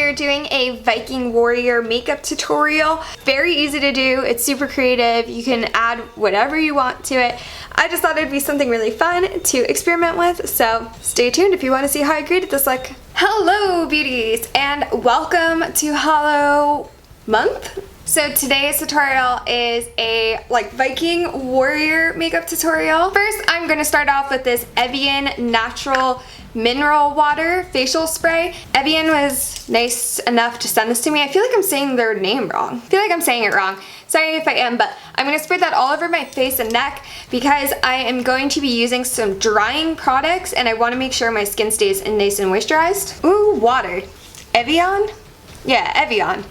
are doing a Viking warrior makeup tutorial. Very easy to do, it's super creative, you can add whatever you want to it. I just thought it'd be something really fun to experiment with, so stay tuned if you want to see how I created this look. Hello beauties, and welcome to Hollow Month. So today's tutorial is a Viking warrior makeup tutorial. First, I'm going to start off with this Evian natural mineral water facial spray. Evian was nice enough to send this to me. I feel like I'm saying their name wrong. I feel like I'm saying it wrong. Sorry if I am, but I'm going to spread that all over my face and neck because I am going to be using some drying products and I want to make sure my skin stays nice and moisturized. Ooh, water. Evian? Yeah, Evian.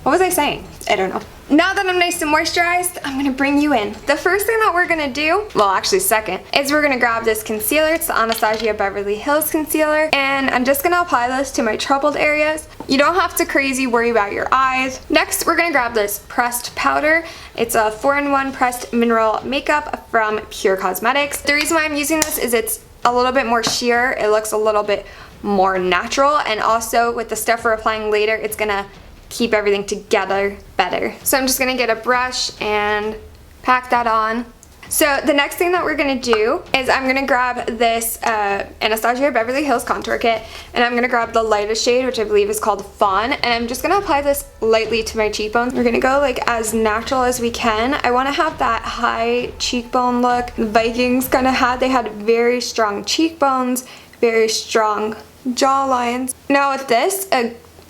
What was I saying? I don't know. Now that I'm nice and moisturized, I'm gonna bring you in. The first thing that we're gonna do, well actually second, is we're gonna grab this concealer. It's the Anastasia Beverly Hills concealer. And I'm just gonna apply this to my troubled areas. You don't have to crazy worry about your eyes. Next, we're gonna grab this pressed powder. It's a 4-in-1 pressed mineral makeup from Pure Cosmetics. The reason why I'm using this is it's a little bit more sheer. It looks a little bit more natural. And also with the stuff we're applying later, it's gonna keep everything together better. So I'm just gonna get a brush and pack that on. So the next thing that we're gonna do is I'm gonna grab this Anastasia Beverly Hills contour kit, and I'm gonna grab the lightest shade, which I believe is called Fawn, and I'm just gonna apply this lightly to my cheekbones. We're gonna go as natural as we can. I wanna have that high cheekbone look the Vikings kinda had. They had very strong cheekbones, very strong jawlines. Now with this,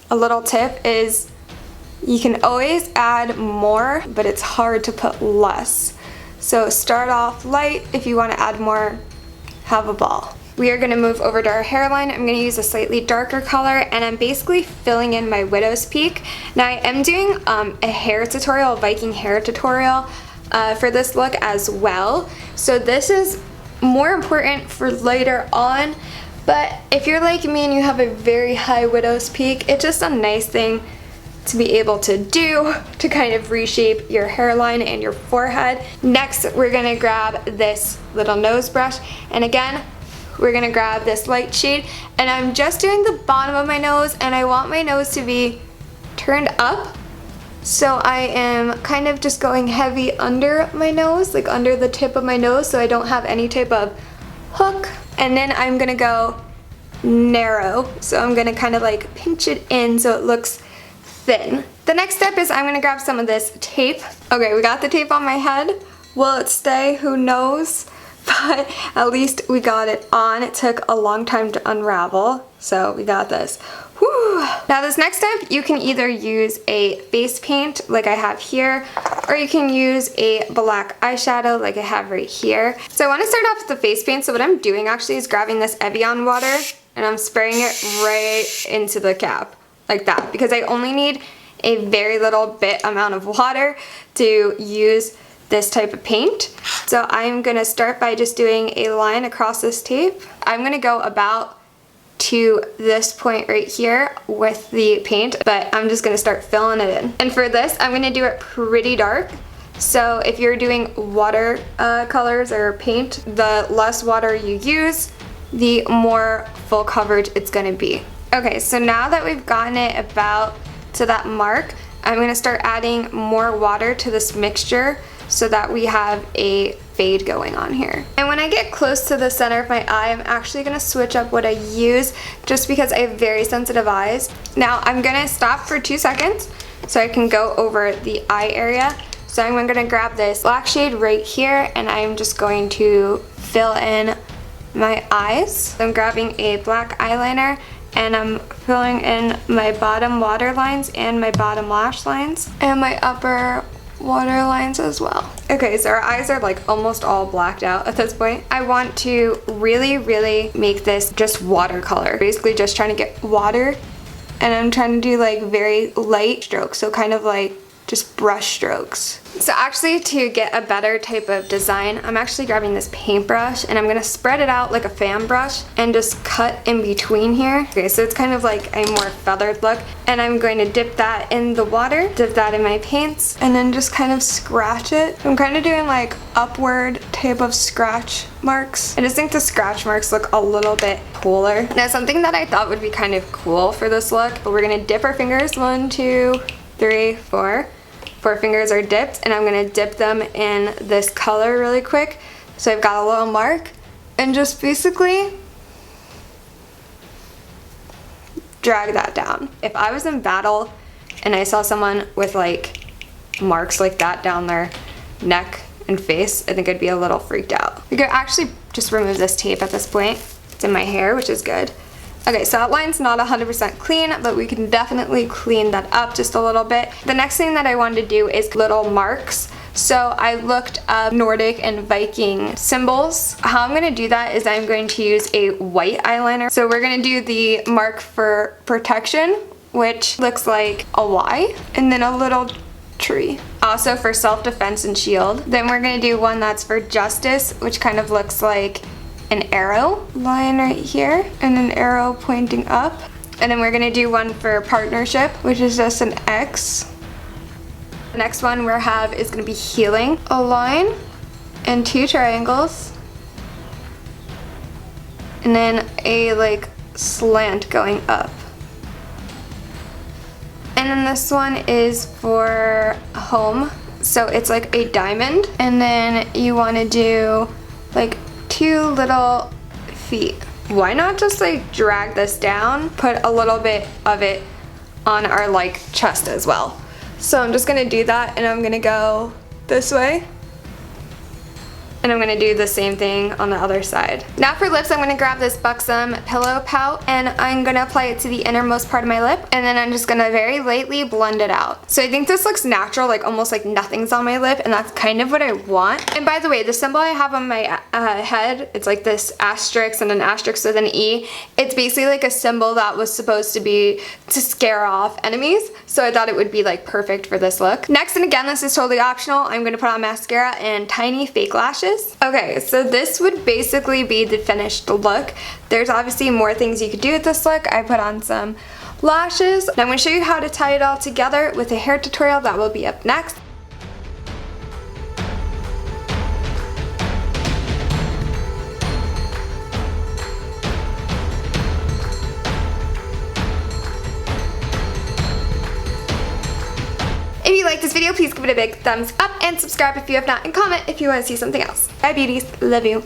a little tip is you can always add more, but it's hard to put less. So start off light. If you want to add more, have a ball. We are going to move over to our hairline. I'm going to use a slightly darker color, and I'm basically filling in my widow's peak. Now I am doing a hair tutorial, a Viking hair tutorial for this look as well. So this is more important for later on. But if you're like me and you have a very high widow's peak, it's just a nice thing to be able to do to kind of reshape your hairline and your forehead. Next, we're gonna grab this little nose brush, and again, we're gonna grab this light shade, and I'm just doing the bottom of my nose, and I want my nose to be turned up. So I am kind of just going heavy under my nose, under the tip of my nose, so I don't have any type of hook. And then I'm gonna go narrow. So I'm gonna kind of pinch it in so it looks thin. The next step is I'm gonna grab some of this tape. Okay, we got the tape on my head. Will it stay? Who knows? But at least we got it on. It took a long time to unravel, so we got this. Whew. Now this next step, you can either use a face paint like I have here, or you can use a black eyeshadow like I have right here. So I want to start off with the face paint. So what I'm doing actually is grabbing this Evian water and I'm spraying it right into the cap like that, because I only need a very little bit amount of water to use this type of paint. So I'm gonna start by just doing a line across this tape. I'm gonna go about to this point right here with the paint, but I'm just gonna start filling it in. And for this, I'm gonna do it pretty dark. So if you're doing water colors or paint, the less water you use, the more full coverage it's gonna be. Okay, so now that we've gotten it about to that mark, I'm gonna start adding more water to this mixture so that we have a fade going on here. And when I get close to the center of my eye, I'm actually gonna switch up what I use just because I have very sensitive eyes. Now I'm gonna stop for 2 seconds so I can go over the eye area. So I'm gonna grab this black shade right here and I'm just going to fill in my eyes. I'm grabbing a black eyeliner and I'm filling in my bottom water lines and my bottom lash lines and my upper water lines as well. Okay, so our eyes are almost all blacked out at this point. I want to really make this just watercolor. Basically just trying to get water, and I'm trying to do very light strokes, so kind of just brush strokes. So actually, to get a better type of design, I'm actually grabbing this paintbrush and I'm gonna spread it out like a fan brush and just cut in between here. Okay, so it's kind of like a more feathered look, and I'm going to dip that in the water, dip that in my paints, and then just kind of scratch it. I'm kind of doing upward type of scratch marks. I just think the scratch marks look a little bit cooler. Now something that I thought would be kind of cool for this look, but we're gonna dip our fingers, 1, 2, 3, 4. 4 fingers are dipped, and I'm gonna dip them in this color really quick. So I've got a little mark, and just basically drag that down. If I was in battle and I saw someone with like marks like that down their neck and face, I think I'd be a little freaked out. We could actually just remove this tape at this point. It's in my hair, which is good. Okay, so that line's not 100% clean, but we can definitely clean that up just a little bit. The next thing that I wanted to do is little marks. So I looked up Nordic and Viking symbols. How I'm gonna do that is I'm going to use a white eyeliner. So we're gonna do the mark for protection, which looks like a Y, and then a little tree. Also for self-defense and shield. Then we're gonna do one that's for justice, which kind of looks like an arrow line right here and an arrow pointing up. And then we're gonna do one for partnership, which is just an X. The next one we have is gonna be healing. A line and 2 triangles. And then a like slant going up. And then this one is for home. So it's like a diamond. And then you wanna do like 2 little feet. Why not just like drag this down, put a little bit of it on our like chest as well. So I'm just gonna do that, and I'm gonna go this way. And I'm gonna do the same thing on the other side. Now for lips, I'm gonna grab this Buxom Pillow Pout, and I'm gonna apply it to the innermost part of my lip, and then I'm just gonna very lightly blend it out. So I think this looks natural, like almost like nothing's on my lip, and that's kind of what I want. And by the way, the symbol I have on my head, it's like this asterisk and an asterisk with an E. It's basically like a symbol that was supposed to be to scare off enemies, so I thought it would be like perfect for this look. Next, and again, this is totally optional, I'm gonna put on mascara and tiny fake lashes. Okay, so this would basically be the finished look. There's obviously more things you could do with this look. I put on some lashes. Now I'm going to show you how to tie it all together with a hair tutorial that will be up next. If you like this video, please give it a big thumbs up and subscribe if you have not, and comment if you want to see something else. Bye beauties, love you.